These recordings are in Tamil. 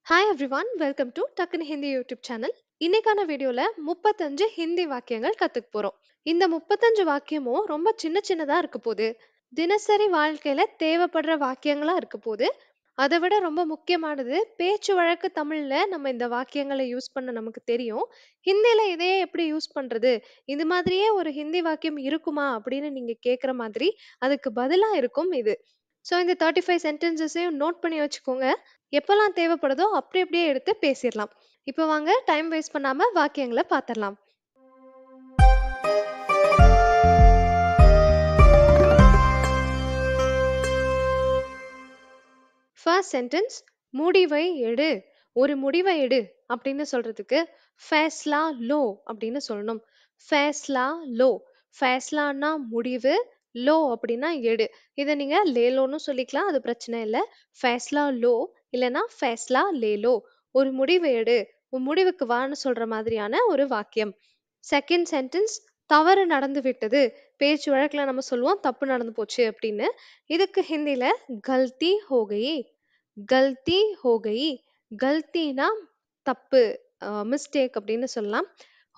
ஹாய் எவ்ரிவன், வெல்கம் டு டக்குனு ஹிந்தி யூடியூப் சேனல். இன்னைக்கான வீடியோல 35 ஹிந்தி வாக்கியங்கள் கத்துக்க போறோம். இந்த 35 வாக்கியமும் ரொம்ப சின்ன சின்னதா இருக்க போகுது. தினசரி வாழ்க்கையில தேவைப்படுற வாக்கியங்களா இருக்க போகுது. அதை விட ரொம்ப முக்கியமானது, பேச்சு வழக்கு தமிழ்ல நம்ம இந்த வாக்கியங்களை யூஸ் பண்ண நமக்கு தெரியும். ஹிந்தில இதையே எப்படி யூஸ் பண்றது, இது மாதிரியே ஒரு ஹிந்தி வாக்கியம் இருக்குமா அப்படின்னு நீங்க கேக்குற மாதிரி அதுக்கு பதிலா இருக்கும் இது. ஸோ இந்த 35 சென்டென்சஸையும் நோட் பண்ணி வச்சுக்கோங்க. எப்பலாம் தேவைப்படுதோ அப்படி அப்படியே எடுத்து பேசிடலாம். இப்போ வாங்க டைம் வேஸ்ட் பண்ணாம வாக்கியங்களை பார்த்துடலாம். ஃபர்ஸ்ட் சென்டென்ஸ், முடிவை எடு. ஒரு முடிவை எடு அப்படின்னு சொல்றதுக்கு ஃபேஸ்லா லோ அப்படின்னு சொல்லணும். ஃபேஸ்லா லோ. ஃபேஸ்லான்னா முடிவு, லோ அப்படின்னா எடு. இதை நீங்க லேலோன்னு சொல்லிக்கலாம், அது பிரச்சனை இல்லை. ஃபேஸ்லா லோ இல்லைன்னா ஃபேஸ்லா லேலோ. ஒரு முடிவை எடு, உன் முடிவுக்கு வான்னு சொல்ற மாதிரியான ஒரு வாக்கியம். செகண்ட் சென்டென்ஸ், தவறு நடந்து விட்டது. பேச்சு வழக்குல நம்ம சொல்லுவோம் தப்பு நடந்து போச்சு அப்படின்னு. இதுக்கு ஹிந்தில கல்தி ஹோ கயி. கல்தி ஹோ கயி. கல்தினா தப்பு, மிஸ்டேக் அப்படின்னு சொல்லலாம்.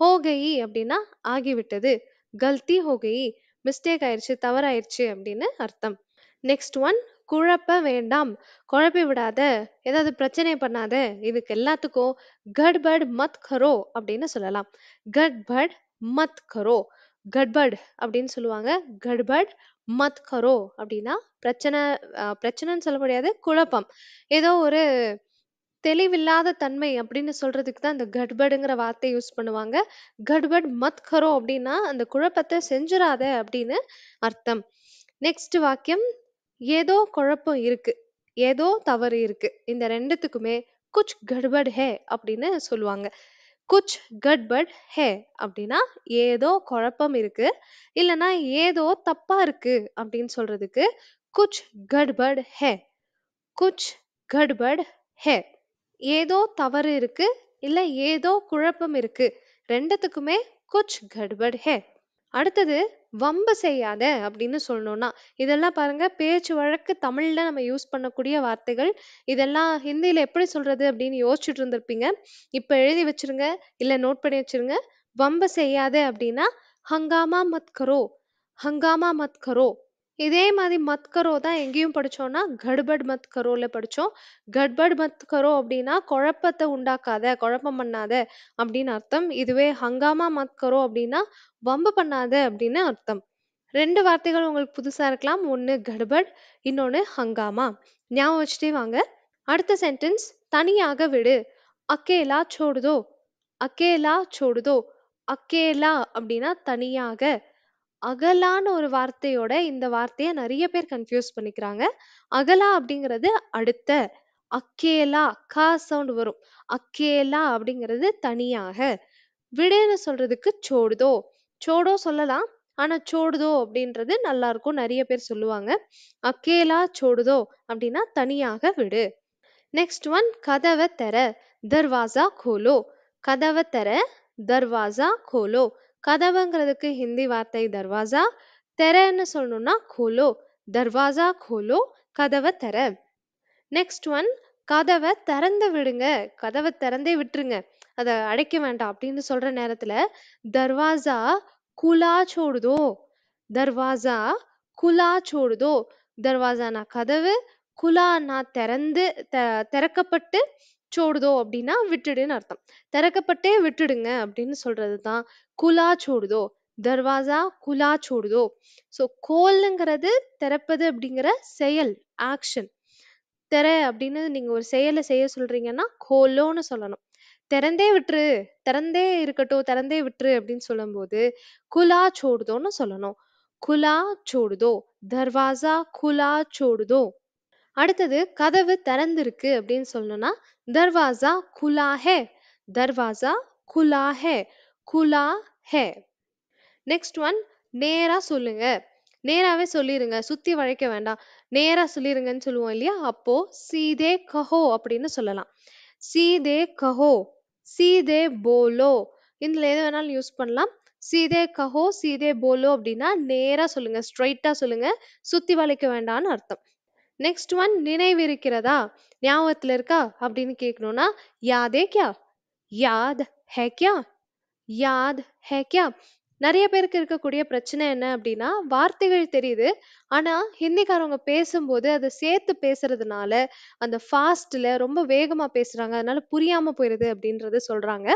ஹோ கயி அப்படின்னா ஆகிவிட்டது. கல்தி ஹோ கயி, மிஸ்டேக் ஆயிடுச்சு, தவறாயிருச்சு அப்படின்னு அர்த்தம். நெக்ஸ்ட் ஒன், குழப்ப வேண்டாம். குழப்பி விடாத, ஏதாவது பிரச்சனை பண்ணாத. இதுக்கு எல்லாத்துக்கும் கட்பட் மத் கரோ அப்படின்னு சொல்லலாம். கட்பட் மத் கரோ. கட்பட் அப்படின்னு சொல்லுவாங்க. கட்பட் மத் கரோ அப்படின்னா பிரச்சனை. பிரச்சனைன்னு சொல்ல முடியாது, குழப்பம். ஏதோ ஒரு தெளிவில்லாத தன்மை அப்படின்னு சொல்றதுக்கு தான் இந்த கட்படுங்கிற வார்த்தை யூஸ் பண்ணுவாங்க. கட்பட் மத் கரோ அப்படின்னா அந்த குழப்பத்தை செஞ்சிராத அப்படின்னு அர்த்தம். நெக்ஸ்ட் வாக்கியம், ஏதோ குழப்பம் இருக்கு, ஏதோ தவறு இருக்கு. இந்த ரெண்டுத்துக்குமே குச் கட்பட் ஹே அப்படின்னு சொல்லுவாங்க. குச் கட்பட் ஹே அப்படின்னா ஏதோ குழப்பம் இருக்கு, இல்லைன்னா ஏதோ தப்பா இருக்கு அப்படின்னு சொல்றதுக்கு குச் கட்பட் ஹே. குச் கட்பட் ஹே. ஏதோ தவறு இருக்கு, இல்ல ஏதோ குழப்பம் இருக்கு, ரெண்டுத்துக்குமே குச் கட்பட் ஹே. அடுத்தது, வம்பு செய்யாத அப்படின்னு சொல்லணும்னா, இதெல்லாம் பாருங்க பேச்சு வழக்கு தமிழ்ல நம்ம யூஸ் பண்ணக்கூடிய வார்த்தைகள். இதெல்லாம் ஹிந்தியில எப்படி சொல்றது அப்படின்னு யோசிச்சுட்டு இருந்திருப்பீங்க. இப்ப எழுதி வச்சிருங்க, இல்ல நோட் பண்ணி வச்சிருங்க. வம்பு செய்யாத அப்படின்னா ஹங்காமா மத் கரோ. ஹங்காமா மத் கரோ. இதே மாதிரி மத் கரோ தான் எங்கேயும் படிச்சோம்னா கட்பட் மத் கரோல படிச்சோம். கட்பட் மத் கரோ அப்படின்னா குழப்பத்தை உண்டாக்காத, குழப்பம் பண்ணாத அப்படின்னு அர்த்தம். இதுவே ஹங்காமா மத் கரோ அப்படின்னா வம்பு பண்ணாத அப்படின்னு அர்த்தம். ரெண்டு வார்த்தைகள் உங்களுக்கு புதுசா இருக்கலாம். ஒன்னு கட்பட், இன்னொன்னு ஹங்காமா. ஞாபகம் வச்சுட்டே வாங்க. அடுத்த சென்டென்ஸ், தனியாக விடு. அக்கேலா சோடுதோ. அக்கேலா சோடுதோ. அக்கேலா அப்படின்னா தனியாக. அகலான்னு ஒரு வார்த்தையோட இந்த வார்த்தையை நிறைய பேர் கன்ஃபியூஸ் பண்ணிக்கிறாங்க. அகலா அப்படிங்கிறது அடுத்த. அக்கேலா கா சவுண்ட் வரும். அக்கேலா அப்படிங்கிறது தனியாக. விடுன்னு சொல்றதுக்கு சோடுதோ. சோடோ சொல்லலாம், ஆனா சோடுதோ அப்படின்றது நல்லா இருக்கும், நிறைய பேர் சொல்லுவாங்க. அக்கேலா சோடுதோ அப்படின்னா தனியாக விடு. நெக்ஸ்ட் ஒன், கதவை தெர. தர்வாசா கோலோ. கதவை தெர. தர்வாசா கோலோ. கதவுங்கிறதுக்கு ஹிந்தி வார்த்தை தர்வாசா. தெரன்னு சொல்லணும்னா கோலோ. தர்வாசா கோலோ. கதவை தெர. நெக்ஸ்ட் ஒன், கதவை திறந்து விடுங்க. கதவை திறந்தே விட்டுருங்க, அதை அடைக்க வேண்டாம் அப்படின்னு சொல்ற நேரத்துல தர்வாசா குலா சோடுதோ. தர்வாசா குலா சோடுதோ. தர்வாசானா கதவு, குலானா திறந்து, திறக்கப்பட்டு, சோடுதோ அப்படின்னா விட்டுடுன்னு அர்த்தம். திறக்கப்பட்டே விட்டுடுங்க அப்படின்னு சொல்றதுதான் குலா சோடுதோ. தர்வாசா குலா சோடுதோ. ஸோ கோல்ங்கிறது திறப்பது அப்படிங்கிற செயல், ஆக்ஷன். திற அப்படின்னு நீங்க ஒரு செயலை செய்ய சொல்றீங்கன்னா கோலோன்னு சொல்லணும். திறந்தே விட்டுரு, திறந்தே இருக்கட்டும், திறந்தே விட்டுரு அப்படின்னு சொல்லும்போது குலா சோடுதோன்னு சொல்லணும். குலா சோடுதோ. தர்வாசா குலா சோடுதோ. அடுத்தது, கதவு திறந்திருக்கு அப்படின்னு சொல்லணும்னா தர்வாசா குலா ஹே. தர்வாசா குலா ஹே. குலா ஹே. நெக்ஸ்ட் ஒன், நேரா சொல்லுங்க. நேராவே சொல்லிருங்க, சுத்தி வளைக்க வேண்டாம். நேரா சொல்லிருங்கன்னு சொல்லுவோம் இல்லையா, அப்போ சீதே கஹோ அப்படின்னு சொல்லலாம். சீதே கஹோ. சீதே போலோ. இதுல எது வேணாலும் யூஸ் பண்ணலாம். சீதே கஹோ சீதே போலோ அப்படின்னா நேரா சொல்லுங்க, ஸ்ட்ரைட்டா சொல்லுங்க, சுத்தி வளைக்க வேண்டாம்னு அர்த்தம். நெக்ஸ்ட் ஒன் நினைவிருக்கிறதா? ஞாபகத்துல இருக்கா? அப்படின்னு கேட்கணும்னா யாத் ஹை கியா? யாத் ஹை கியா? யாத் ஹை கியா? நெறைய பேருக்கு இருக்கக்கூடிய பிரச்சனை என்ன அப்படின்னா, வார்த்தைகள் தெரியுது. ஆனா, ஹிந்திக்காரவங்க பேசும்போது அத சேர்த்து பேசுறதுனால, அந்த ஃபாஸ்ட்ல ரொம்ப வேகமா பேசுறாங்க. அதனால புரியாம போயிருது அப்படின்றத சொல்றாங்க.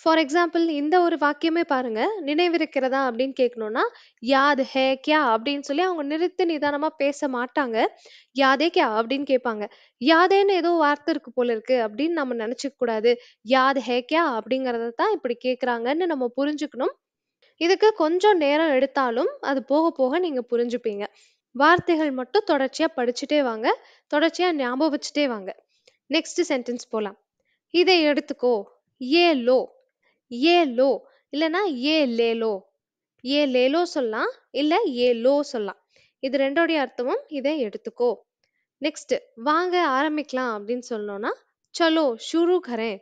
ஃபார் எக்ஸாம்பிள் இந்த ஒரு வாக்கியமே பாருங்க. நினைவிருக்கிறதா அப்படின்னு கேட்கணும்னா, யாத் ஹை கியா? அப்படின்னு சொல்லி அவங்க நிறுத்தி நிதானமா பேச மாட்டாங்க. யாதே கியா? அப்படின்னு கேட்பாங்க. யாதேன்னு ஏதோ வார்த்தை இருக்கு போல இருக்கு அப்படின்னு நம்ம நெனச்சுக்க கூடாது. யாத் ஹை கியா? அப்படிங்கிறத தான் இப்படி கேட்கறாங்கன்னு நம்ம புரிஞ்சுக்கணும். இதுக்கு கொஞ்சம் நேரம் எடுத்தாலும், அது போக போக நீங்க புரிஞ்சுப்பீங்க. வார்த்தைகள் மட்டும் தொடர்ச்சியா படிச்சுட்டே வாங்க. தொடர்ச்சியா ஞாபகம் வச்சுட்டே வாங்க. நெக்ஸ்ட் சென்டென்ஸ் போலாம். இதை எடுத்துக்கோ. ये लो. ये लो இல்லனா ये ले लो. ये ले लो சொல்லலாம். இல்ல ये लो சொல்லலாம். இது 2 அர்த்தமும் இதை எடுத்துக்கோ. நெக்ஸ்ட் வாங்க ஆரம்பிக்கலாம் அப்படின்னு சொன்னோம்னா, चलो शुरू करें.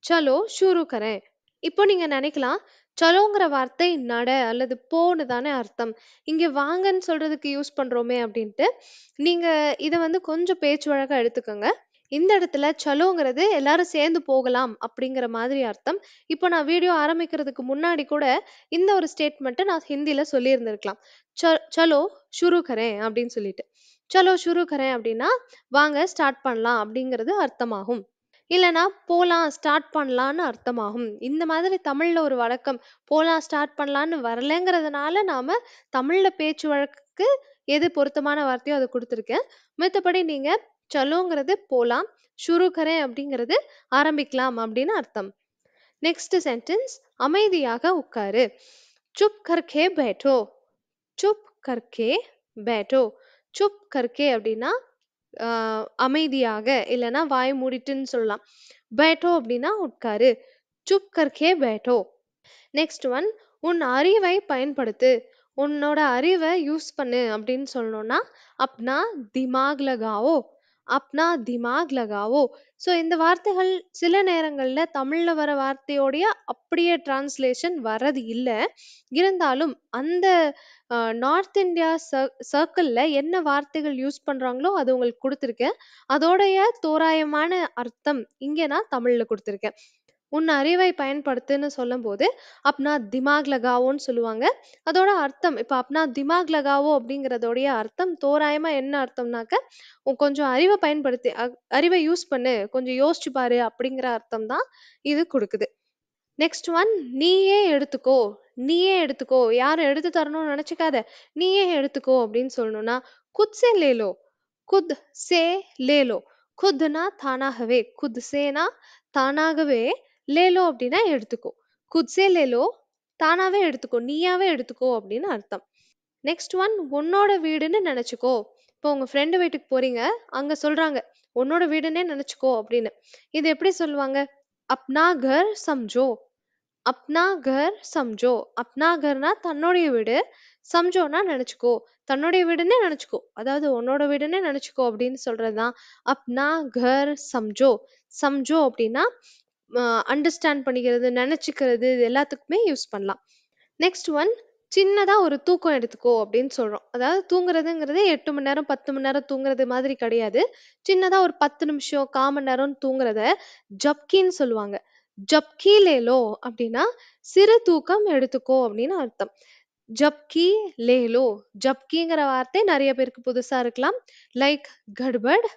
चलो शुरू करें. இப்போ நீங்க நினைக்கலாம், சலோங்கிற வார்த்தை நட அல்லது போன்னு தானே அர்த்தம். இங்க வாங்கன்னு சொல்றதுக்கு யூஸ் பண்றோமே அப்படின்ட்டு, நீங்க இத வந்து கொஞ்சம் பேச்சு வழக்கா எடுத்துக்கோங்க. இந்த இடத்துல சலோங்கிறது எல்லாரும் சேர்ந்து போகலாம் அப்படிங்கிற மாதிரி அர்த்தம். இப்போ நான் வீடியோ ஆரம்பிக்கிறதுக்கு முன்னாடி கூட இந்த ஒரு ஸ்டேட்மெண்ட்ட நான் ஹிந்தில சொல்லியிருந்திருக்கலாம். சலோ ஷுரு கரேன் அப்படின்னு சொல்லிட்டு. சலோ ஷுரு கரேன் அப்படின்னா, வாங்க ஸ்டார்ட் பண்ணலாம் அப்படிங்கிறது அர்த்தமாகும். இல்லன்னா போலாம், ஸ்டார்ட் பண்ணலான்னு அர்த்தமாகும். இந்த மாதிரி தமிழ்ல ஒரு வழக்கம், போலாம், ஸ்டார்ட் பண்ணலான்னு வரலங்கிறதுனால நாம தமிழ்ல பேச்சு வழக்குக்கு எது பொருத்தமான வார்த்தையோ அத குடுத்துருக்கேன். மித்தபடி நீங்க சலோங்கிறது போலாம், ஷுரு கரேன் அப்படிங்கிறது ஆரம்பிக்கலாம் அப்படின்னு அர்த்தம். நெக்ஸ்ட் சென்டென்ஸ் அமைதியாக உட்காரு. சுப் கர்கே பேட்டோ. சுப் கர்கே பேட்டோ. சுப் கர்கே அப்படின்னா அமைதியாக இல்லைன்னா வாய் மூடிட்டுன்னு சொல்லலாம். பேட்டோ அப்படின்னா உட்காரு. சுப் கர்கே பேட்டோ. நெக்ஸ்ட் ஒன் உன் அறிவை பயன்படுத்து. உன்னோட அறிவை யூஸ் பண்ணு அப்படின்னு சொல்லணும்னா அப்னா திமாக் லகாவோ. அப்னா திமாக் லகாவோ. ஸோ இந்த வார்த்தைகள் சில நேரங்கள்ல தமிழ்ல வர வார்த்தையோடைய அப்படியே டிரான்ஸ்லேஷன் வரது இல்ல. இருந்தாலும் அந்த நார்த் இந்தியா சர்க்கிள்ல என்ன வார்த்தைகள் யூஸ் பண்றாங்களோ அது உங்களுக்கு குடுத்துருக்கேன். அதோடைய தோராயமான அர்த்தம் இங்க நான் தமிழ்ல குடுத்துருக்கேன். உன் அறிவை பயன்படுத்துன்னு சொல்லும்போது, அப்னா திமாக் லகாவோன்னு சொல்லுவாங்க. அதோட அர்த்தம் இப்ப அப்னா திமாக் லகாவோ அப்படிங்கிறதோடைய அர்த்தம் தோராயமா என்ன அர்த்தம்னாக்க, உன் கொஞ்சம் அறிவ பயன்படுத்தி அறிவை யூஸ் பண்ணு, கொஞ்சம் யோசிச்சு பாரு அப்படிங்கிற அர்த்தம் தான் இது குடுக்குது. நெக்ஸ்ட் ஒன் நீயே எடுத்துக்கோ. நீயே எடுத்துக்கோ. யாரும் எடுத்து தரணும்னு நெனச்சுக்காத. நீயே எடுத்துக்கோ அப்படின்னு சொல்லணும்னா, குத் சே லே லோ. குத் சே லே லோ. குத்னா தானாகவே. குத் சேனா தானாகவே. லே லோ அப்படின்னா எடுத்துக்கோ. குத் சே லே லோ. தானாவே எடுத்துக்கோ. நீயாவே எடுத்துக்கோ அப்படின்னு அர்த்தம். நெக்ஸ்ட் ஒன் உன்னோட வீடுன்னு நெனச்சுக்கோ. இப்போ உங்க ஃப்ரெண்டு வீட்டுக்கு போறீங்க. அங்க சொல்றாங்க, உன்னோட வீடுன்னே நெனச்சுக்கோ அப்படின்னு. இது எப்படி சொல்லுவாங்க? அப்னா கர் சம்ஜோ. அப்னா கர் சம்ஜோ. அப்னா கர்னா தன்னுடைய வீடு. சம்ஜோனா நெனச்சுக்கோ. தன்னுடைய வீடுன்னே நெனச்சுக்கோ. அதாவது உன்னோட வீடுன்னே நெனச்சுக்கோ அப்படின்னு சொல்றது தான் அப்னா கர் சம்ஜோ. சம்ஜோ அப்படின்னா அண்டர்ஸ்டாண்ட் பண்ணிக்கிறது, நெனச்சுக்கிறது இது எல்லாத்துக்குமே யூஸ் பண்ணலாம். நெக்ஸ்ட் ஒன் சின்னதா ஒரு தூக்கம் எடுத்துக்கோ அப்படின்னு சொல்றோம். அதாவது தூங்குறதுங்கிறது 8 மணி நேரம், 10 மணி நேரம் தூங்குறது மாதிரி கிடையாது. சின்னதா ஒரு 10 நிமிஷம், 1/4 மணி நேரம்னு தூங்குறத ஜப்கின்னு சொல்லுவாங்க. ஜப்கி லே லோ அப்படின்னா சிறு தூக்கம் எடுத்துக்கோ அப்படின்னு அர்த்தம். ஜப்கி லே லோ. ஜப்கிங்கிற வார்த்தை நெறைய பேருக்கு புதுசா இருக்கலாம். லைக் கட்பட்.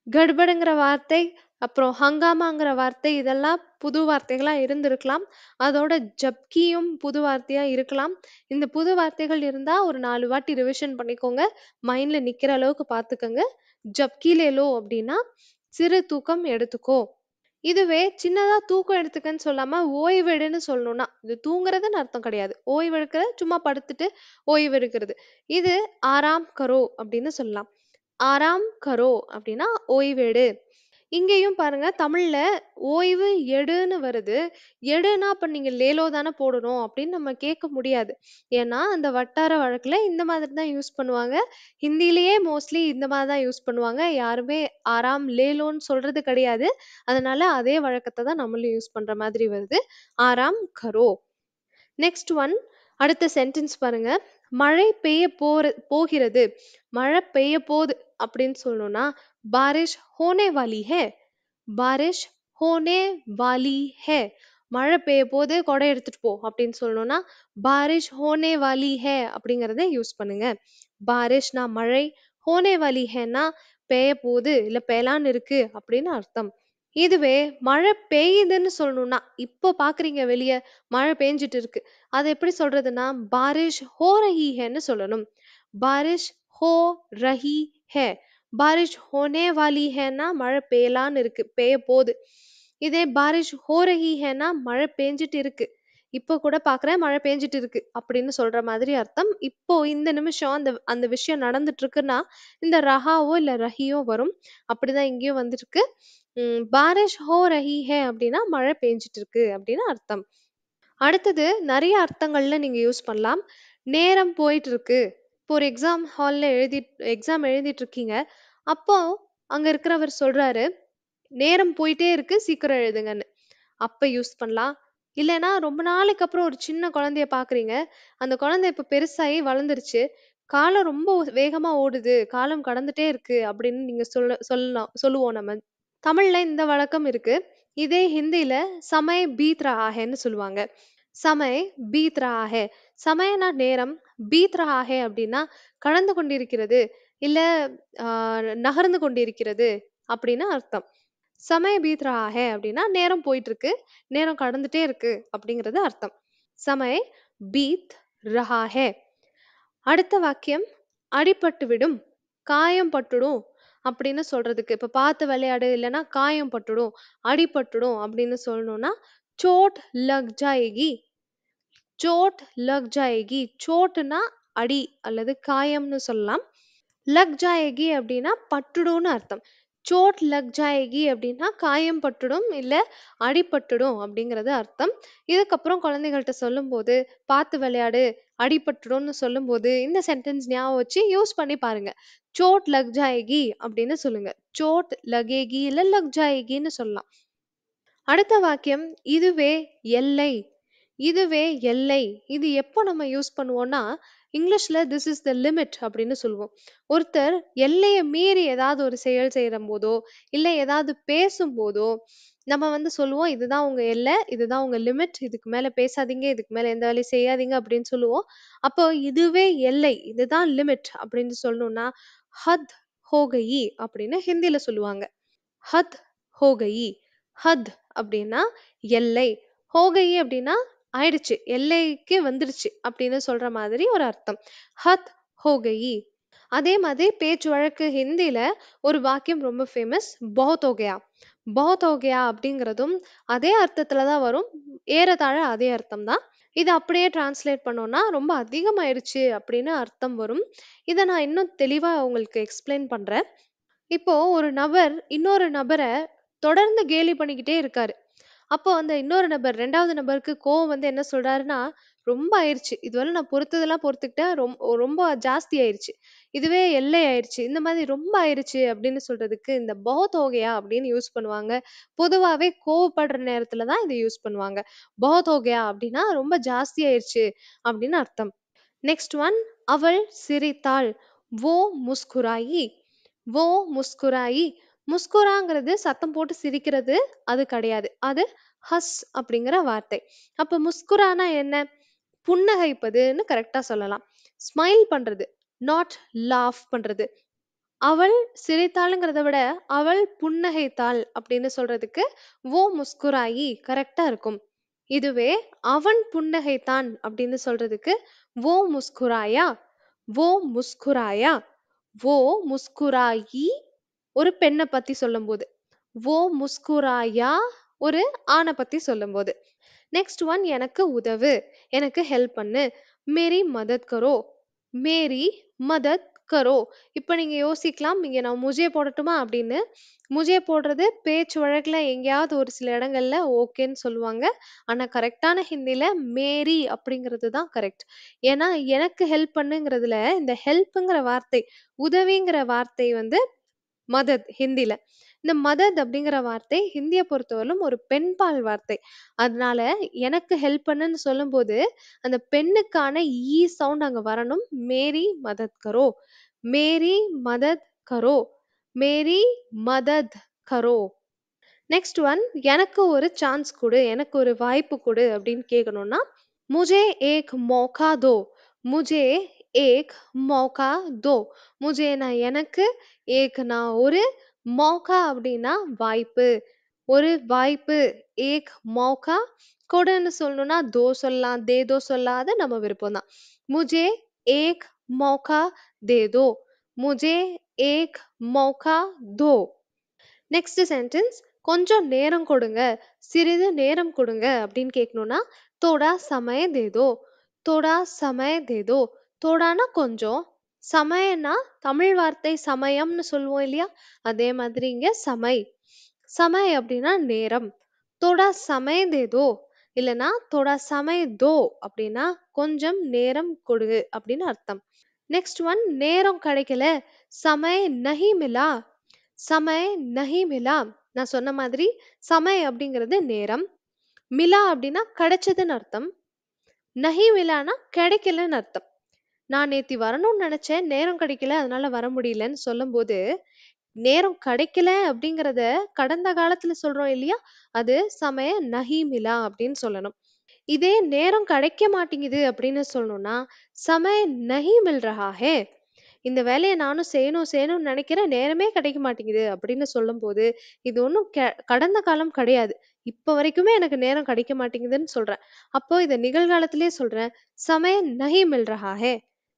கட்படுங்கிற வார்த்தை, அப்புறம் ஹங்காமாங்கிற வார்த்தை இதெல்லாம் புது வார்த்தைகளா இருந்திருக்கலாம். அதோட ஜப்கியும் புது வார்த்தையா இருக்கலாம். இந்த புது வார்த்தைகள் இருந்தா ஒரு 4 வாட்டி ரிவிஷன் பண்ணிக்கோங்க. மைண்ட்ல நிக்கிற அளவுக்கு பார்த்துக்கங்க. ஜப்கி லே லோ அப்படின்னா, சிறு தூக்கம் எடுத்துக்கோ. இதுவே சின்னதா தூக்கம் எடுத்துக்கன்னு சொல்லாம, ஓய்வெடுன்னு சொல்லணும்னா, இது தூங்குறதுன்னு அர்த்தம் கிடையாது. ஓய்வெடுக்க சும்மா படுத்துட்டு ஓய்வு எடுக்கிறது. இது ஆராம் கரோ அப்படின்னு சொல்லலாம். ஆராம் கரோ அப்படின்னா ஓய்வெடு. இங்கேயும் பாருங்க தமிழ்ல ஓய்வு எடுன்னு வருது. எடுனா அப்ப நீங்க லேலோ தானே போடணும் அப்படின்னு நம்ம கேட்க முடியாது. ஏன்னா அந்த வட்டார வழக்குல இந்த மாதிரி தான் யூஸ் பண்ணுவாங்க. ஹிந்தியிலேயே மோஸ்ட்லி இந்த மாதிரி தான் யூஸ் பண்ணுவாங்க. யாருமே ஆராம் லேலோன்னு சொல்றது கிடையாது. அதனால அதே வழக்கத்த தான் நம்மளும் யூஸ் பண்ற மாதிரி வருது. ஆராம் கரோ. நெக்ஸ்ட் ஒன் அடுத்த சென்டென்ஸ் பாருங்க. மழை பெய்ய போகிறது. மழை பெய்ய போது அப்படின்னு சொல்லணும்னா, பாரிஷ் ஹோனே வாலி ஹை. பாரிஷ் ஹோனே வாலி ஹை. மழை பெய்ய போது கொடை எடுத்துட்டு போ அப்படின்னு சொல்லணும்னா, பாரிஷ் ஹோனே வாலி ஹை அப்படிங்கிறத யூஸ் பண்ணுங்க. பாரிஷ்னா மழை, ஹோனே வாலி ஹைன்னா பெய்ய போகுது, இல்ல பெய்யலான்னு இருக்கு அப்படின்னு அர்த்தம். இதுவே மழை பெய்யுதுன்னு சொல்லணும்னா, இப்போ பார்க்குறீங்க வெளிய மழை பெஞ்சுட்டு இருக்கு. அத எப்படி சொல்றதுன்னா, பாரிஷ் ஹோ ரஹி ஹைன்னு சொல்லணும். பாரிஷ் ஹோ ரஹி ஹை. பாரிஷ் ஹோனே வாலி ஹைன்னா மழை பெய்யலான்னு இருக்கு, பெய்ய போது. இதே பாரிஷ் ஹோ ரஹி ஹைன்னா மழை பெஞ்சுட்டு இருக்கு. இப்போ கூட பார்க்குறேன் மழை பெஞ்சுட்டு இருக்கு அப்படின்னு சொல்ற மாதிரி அர்த்தம். இப்போ இந்த நிமிஷம் அந்த அந்த விஷயம் நடந்துட்டு இருக்குன்னா, இந்த ரஹாவோ இல்ல ரஹியோ வரும். அப்படிதான் இங்கேயும் வந்திருக்கு. பாரிஷ் ஹோ ரஹி ஹை அப்படின்னா மழை பெஞ்சுட்டு இருக்கு அப்படின்னு அர்த்தம். அடுத்தது நெறைய அர்த்தங்கள்ல நீங்க யூஸ் பண்ணலாம். நேரம் போயிட்டு இருக்கு. இப்போ ஒரு எக்ஸாம் எழுதிட்டு இருக்கீங்க. அப்போ அங்க இருக்கிறவர் சொல்றாரு, "நேரம் போயிட்டே இருக்கு. சீக்கிரம் எழுதுங்கன்னு." அப்ப யூஸ் பண்ணலாம். இல்லன்னா ரொம்ப நாளைக்கு அப்புறம் ஒரு சின்ன குழந்தைய பார்க்குறீங்க. அந்த குழந்தை இப்ப பெருசாகி வளர்ந்துருச்சு. காலம் ரொம்ப வேகமா ஓடுது. காலம் கடந்துட்டே இருக்கு அப்படின்னு நீங்க சொல்லுவோம் நம்ம. தமிழ்ல இந்த வழக்கம் இருக்கு. இதே ஹிந்தில "சமய் பீத் ரஹா ஹைன்னு" சொல்லுவாங்க. "சமய் பீத் ரஹா ஹை." சமயனா நேரம், பீத் ரஹா ஹை அப்படின்னா கடந்து கொண்டிருக்கிறது, இல்ல அ நகர்ந்து கொண்டிருக்கிறது அப்படின்னு அர்த்தம். "சமய் பீத் ரஹா ஹை" அப்படின்னா நேரம் போயிட்டு இருக்கு, நேரம் கடந்துட்டே இருக்கு அப்படிங்கிறது அர்த்தம். "சமய் பீத் ரஹா ஹை." அடுத்த வாக்கியம் "அடிபட்டு விடும், காயம் பட்டுடும்" அப்படின்னு சொல்றதுக்கு, இப்ப "பார்த்து விளையாடு" இல்லன்னா "காயம் பட்டுடும், அடிபட்டுடும்" அப்படின்னு சொல்லணும்னா, "சோட் லக் ஜாயேகி." சோட் லக் ஜாயேகி. சோட்டுன்னா அடி அல்லது காயம்னு சொல்லலாம். லக் ஜாயேகி அப்படின்னா பட்டுடும்னு அர்த்தம். சோட் லக் ஜாயேகி அப்படின்னா காயம் பட்டுடும், இல்ல அடிபட்டுடும் அப்படிங்கிறது அர்த்தம். இதுக்கப்புறம் குழந்தைகள்ட்ட சொல்லும்போது, "பார்த்து விளையாடு, அடிபட்டுடும்னு" சொல்லும்போது, இந்த சென்டென்ஸ் ஞாபகம் வச்சு யூஸ் பண்ணி பாருங்க. "சோட் லக் ஜாயேகி" அப்படின்னு சொல்லுங்க. சோட் லகேகி இல்ல லக் ஜாயேகின்னு சொல்லலாம். அடுத்த வாக்கியம் "இதுவே எல்லை." இதுவே எல்லை. இது எப்போ நம்ம யூஸ் பண்ணுவோம்னா, இங்கிலீஷ்ல "திஸ் இஸ் த லிமிட்" அப்படின்னு சொல்லுவோம். ஒருத்தர் எல்லைய மீறி ஏதாவது ஒரு செயல் செய்யும்போதோ, இல்ல ஏதாவது பேசும்போதோ, நம்ம சொல்லுவோம், "இதுதான் உங்க எல்லை, இதுதான் உங்க லிமிட். இதுக்கு மேல பேசாதீங்க, இதுக்கு மேல எந்த வேலையும் செய்யாதீங்க" அப்படின்னு சொல்லுவோம். அப்போ "இதுவே எல்லை, இதுதான் லிமிட்" அப்படின்னு சொல்லணும்னா, "ஹத் ஹோ கயி" அப்படின்னு ஹிந்தில சொல்லுவாங்க. ஹத் ஹோ கயி. ஹத் அப்படின்னா எல்லை. ஹோ கயி அப்படின்னா ஆயிடுச்சு, எல்லைக்கு வந்துருச்சு அப்படின்னு சொல்ற மாதிரி ஒரு அர்த்தம். ஹத் ஹோ கயி. அதே மாதிரி பேச்சு வழக்கு ஹிந்தில ஒரு வாக்கியம் ரொம்ப ஃபேமஸ், "பஹுத் ஹோ கயா." "பஹுத் ஹோ கயா" அப்படிங்கிறதும் அதே அர்த்தத்துல தான் வரும். ஏறத்தாழ அதே அர்த்தம் தான். இத அப்படியே டிரான்ஸ்லேட் பண்ணோம்னா, "ரொம்ப அதிகமாயிருச்சு" அப்படின்னு அர்த்தம் வரும். இத நான் இன்னும் தெளிவா உங்களுக்கு எக்ஸ்பிளைன் பண்றேன். இப்போ ஒரு நபர் இன்னொரு நபர தொடர்ந்து கேலி பண்ணிக்கிட்டே இருக்காரு. அப்போ அந்த இன்னொரு நபர் 2வது நபருக்கு கோவம் என்ன சொல்றாருன்னா, "ரொம்ப ஆயிருச்சு. இதுவரை நான் பொறுத்ததெல்லாம் பொறுத்துக்கிட்டேன். ரொம்ப ஜாஸ்தி ஆயிருச்சு. இதுவே எல்லை ஆயிருச்சு. இந்த மாதிரி ரொம்ப ஆயிருச்சு" அப்படின்னு சொல்றதுக்கு இந்த "பஹுத் ஹோ கயா" அப்படின்னு யூஸ் பண்ணுவாங்க. பொதுவாவே கோவப்படுற நேரத்துல தான் இத யூஸ் பண்ணுவாங்க. "பஹுத் ஹோ கயா" அப்படின்னா ரொம்ப ஜாஸ்தி ஆயிருச்சு அப்படின்னு அர்த்தம். நெக்ஸ்ட் ஒன், அவள் சிரித்தாள். "वो मुस्कुराई." "वो मुस्कुराई." முஸ்குராங்கிறது சத்தம் போட்டு சிரிக்கிறது அது கிடையாது. அது ஹஸ் அப்படிங்கிற வார்த்தை. அப்ப முஸ்குரானா என்ன? புன்னகைப்பதுன்னு கரெக்ட்டா சொல்லலாம். ஸ்மைல் பண்றது, நாட் லாஃப் பண்றது. அவள் சிரித்தாளுங்கிறத விட, அவள் புன்னகைத்தாள் அப்படின்னு சொல்றதுக்கு, "वो मुस्कुराई" கரெக்ட்டா இருக்கும். இதுவே அவன் புன்னகைத்தான் அப்படின்னு சொல்றதுக்கு, "वो मुस्कुराया." "वो मुस्कुराया." "वो मुस्कुराई" ஒரு பெண்ண பத்தி சொல்லும்போது. "वो मुस्कुराया" ஒரு ஆண பத்தி சொல்லும்போது. நெக்ஸ்ட் ஒன், எனக்கு உதவு, எனக்கு ஹெல்ப் பண்ணு. மேரி மதத் கரோ. மேரி மதத் கரோ. இப்ப நீங்க யோசிக்கலாம், இங்க நான் முஜே போடட்டுமா அப்படின்னு. முஜே போடுறது பேச்சு வழக்குல எங்கேயாவது ஒரு சில இடங்கள்ல ஓகேன்னு சொல்லுவாங்க. ஆனா கரெக்டான ஹிந்தில மேரி அப்படிங்கிறது தான் கரெக்ட். ஏன்னா எனக்கு ஹெல்ப் பண்ணுங்கிறதுல இந்த ஹெல்ப்ங்கிற வார்த்தை, உதவிங்கிற வார்த்தை மதத் ஹிந்தில. இந்த மதத் அப்படிங்கிற வார்த்தை ஹிந்திய பொறுத்தவரையிலும் ஒரு பெண்பால் வார்த்தை. அதனால எனக்கு ஹெல்ப் பண்ணுன்னு சொல்லும்போது, அந்த பெண்ணுக்கான சவுண்ட் அங்க வரணும். மேரி மதத் கரோ, மேரி மதத் கரோ, மேரி மதத் கரோ. நெக்ஸ்ட் ஒன், எனக்கு ஒரு சான்ஸ் குடு, எனக்கு ஒரு வாய்ப்பு குடு அப்படின்னு கேட்கணும்னா, मुझे एक मौका दो, मुझे एक मौका दो. முஜேனா எனக்கு, ஏக்னா ஒரு, மௌகா அப்படின்னா வாய்ப்பு, ஒரு வாய்ப்பு. ஏக் மௌகா, கொடுன்னு சொல்லணும்னா தோ சொல்லலாம், தே தோ சொல்லலாம். அது நம்ம விருப்பம் தான். முஜே ஏக் மௌகா தே தோ, முஜே ஏக் மௌகா தோ. நெக்ஸ்ட் சென்டென்ஸ், கொஞ்சம் நேரம் கொடுங்க, சிறிது நேரம் கொடுங்க அப்படின்னு கேட்கணும்னா, தோடா சமய தேதோ, தோடா சமய தேதோ. தோடானா கொஞ்சம், சமயம்னா தமிழ் வார்த்தை சமயம்னு சொல்லுவோம் இல்லையா, அதே மாதிரி இங்க சமை. சமை அப்படின்னா நேரம். தோடா சமய தேதோ இல்லைன்னா தோடா சமய தோ அப்படின்னா கொஞ்சம் நேரம் கொடு அப்படின்னு அர்த்தம். நெக்ஸ்ட் ஒன், நேரம் கிடைக்கல, சமய நஹி மிலா, சமய நஹி மிலா. நான் சொன்ன மாதிரி சமய அப்படிங்கிறது நேரம், மிலா அப்படின்னா கிடைச்சதுன்னு அர்த்தம், நஹி மிலானா கிடைக்கலன்னு அர்த்தம். நான் நேத்தி வரணும்னு நினைச்சேன், நேரம் கிடைக்கல அதனால வர முடியலன்னு சொல்லும்போது, நேரம் கிடைக்கல அப்படிங்கிறத கடந்த காலத்துல சொல்றோம் இல்லையா, அது சமய நஹி மிலா அப்படின்னு சொல்லணும். இதே நேரம் கிடைக்க மாட்டேங்குது அப்படின்னு சொல்லணும்னா, சமய நஹி மில் ரஹா ஹே, இந்த வேலைய நானும் செய்யணும் செய்யணும்னு நினைக்கிறேன், நேரமே கிடைக்க மாட்டேங்குது அப்படின்னு சொல்லும்போது, இது ஒண்ணும் கடந்த காலம் கிடையாது. இப்ப வரைக்குமே எனக்கு நேரம் கிடைக்க மாட்டேங்குதுன்னு சொல்றேன். அப்போ இத நிகழ்காலத்திலேயே சொல்றேன். "சமய் நஹி மில் ரஹா ஹை,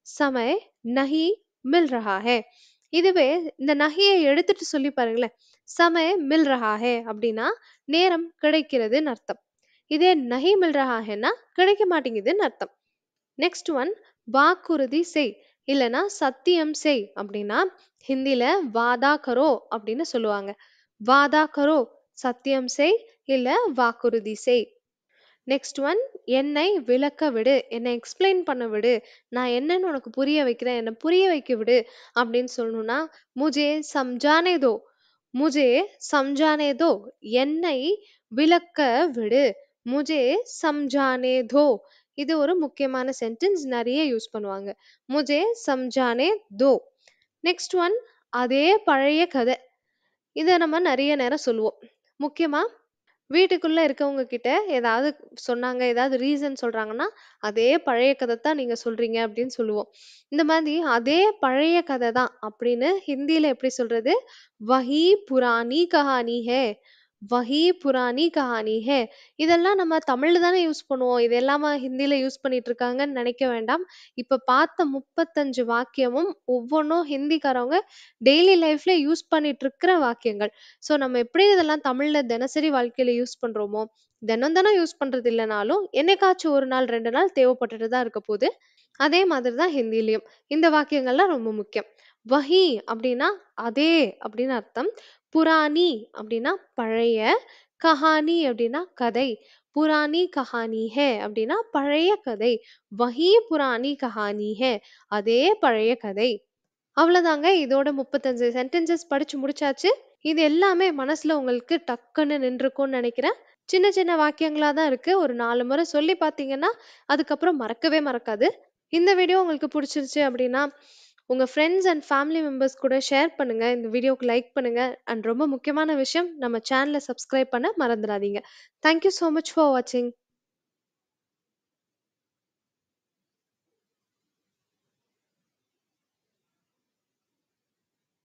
சமய் நஹி மில் ரஹா ஹை." இதுவே இந்த நஹிய எடுத்துட்டு சொல்லி பாருங்களேன். "சமய் மில் ரஹா ஹை" அப்படின்னா நேரம் கிடைக்கிறதுன்னு அர்த்தம். இதே "நஹி மில் ரஹா ஹைன்னா" கிடைக்க மாட்டேங்குதுன்னு அர்த்தம். நெக்ஸ்ட் ஒன், வாக்குறுதி செய் இல்லனா சத்தியம் செய் அப்படின்னா ஹிந்தில வாதா கரோ அப்படின்னு சொல்லுவாங்க. வாதா கரோ, சத்தியம் செய் இல்ல வாக்குறுதி செய். நெக்ஸ்ட் ஒன், என்னை விளக்க விடு, என்னை எக்ஸ்பிளைன் பண்ண விடு, நான் என்னன்னு உனக்கு புரிய வைக்கிறேன், என்னை புரிய வைக்க விடு அப்படின்னு சொல்லணும்னா, முஜே சம்ஜானே தோ, முஜே சம்ஜானே தோ, என்னை விளக்க விடு, முஜே சம்ஜானே தோ. இது ஒரு முக்கியமான சென்டென்ஸ், நிறைய யூஸ் பண்ணுவாங்க. முஜே சம்ஜானே தோ. நெக்ஸ்ட் ஒன், அதே பழைய கதை. இத நம்ம நிறைய நேரம் சொல்லுவோம். முக்கியமா வீட்டுக்குள்ள இருக்கவங்க கிட்ட ஏதாவது சொன்னாங்க, ஏதாவது ரீசன் சொல்றாங்கன்னா, "அதே பழைய கத தான் நீங்க சொல்றீங்க" அப்படின்னு சொல்லுவோம். இந்த மாதிரி "அதே பழைய கதை தான்" அப்படின்னு ஹிந்தியில எப்படி சொல்றது? "வஹி புரானி கஹானி ஹை, வஹி புரானி கஹானி ஹை." இதெல்லாம் நம்ம தமிழ்ல தானே யூஸ் பண்ணுவோம். இது எல்லாமா ஹிந்தியில யூஸ் பண்ணிட்டு இருக்காங்கன்னு நினைக்க வேண்டாம். இப்ப பார்த்த 35 வாக்கியமும் ஒவ்வொன்னும் ஹிந்திக்காரவங்க டெய்லி லைஃப்ல யூஸ் பண்ணிட்டு இருக்கிற வாக்கியங்கள். ஸோ நம்ம எப்படி இதெல்லாம் தமிழ்ல தினசரி வாழ்க்கையில யூஸ் பண்றோமோ, தினம் தினம் யூஸ் பண்றது இல்லனாலும், என்னைக்காச்சும் 1 நாள், 2 நாள் தேவைப்பட்டுட்டு தான் இருக்க போது. அதே மாதிரி தான் ஹிந்திலயும். இந்த வாக்கியங்கள்லாம் ரொம்ப முக்கியம். வஹி அப்படின்னா அதே அப்படின்னு அர்த்தம். புராணி அப்படின்னா பழைய, கஹானி அப்படின்னா கதை. புராணி கஹானி ஹை அப்படின்னா பழைய கதை. வஹி புராணி கஹானி ஹை, அதே பழைய கதை. அவ்வளோதாங்க. இதோட 35 சென்டென்சஸ் படிச்சு முடிச்சாச்சு. இது எல்லாமே மனசுல உங்களுக்கு டக்குன்னு நின்றுக்கும்னு நினைக்கிறேன். சின்ன சின்ன வாக்கியங்களா தான் இருக்கு. ஒரு 4 முறை சொல்லி பார்த்தீங்கன்னா, அதுக்கப்புறம் மறக்கவே மறக்காது. இந்த வீடியோ உங்களுக்கு புடிச்சிருச்சு அப்படின்னா, உங்க ஃப்ரெண்ட்ஸ் அண்ட் ஃபேமிலி மெம்பர்ஸ் கூட ஷேர் பண்ணுங்க. இந்த வீடியோக்கு லைக் பண்ணுங்க. அண்ட் ரொம்ப முக்கியமான விஷயம், நம்ம சேனல சப்ஸ்கிரைப் பண்ண மறந்துடாதீங்க. Thank you so much for வாட்சிங்.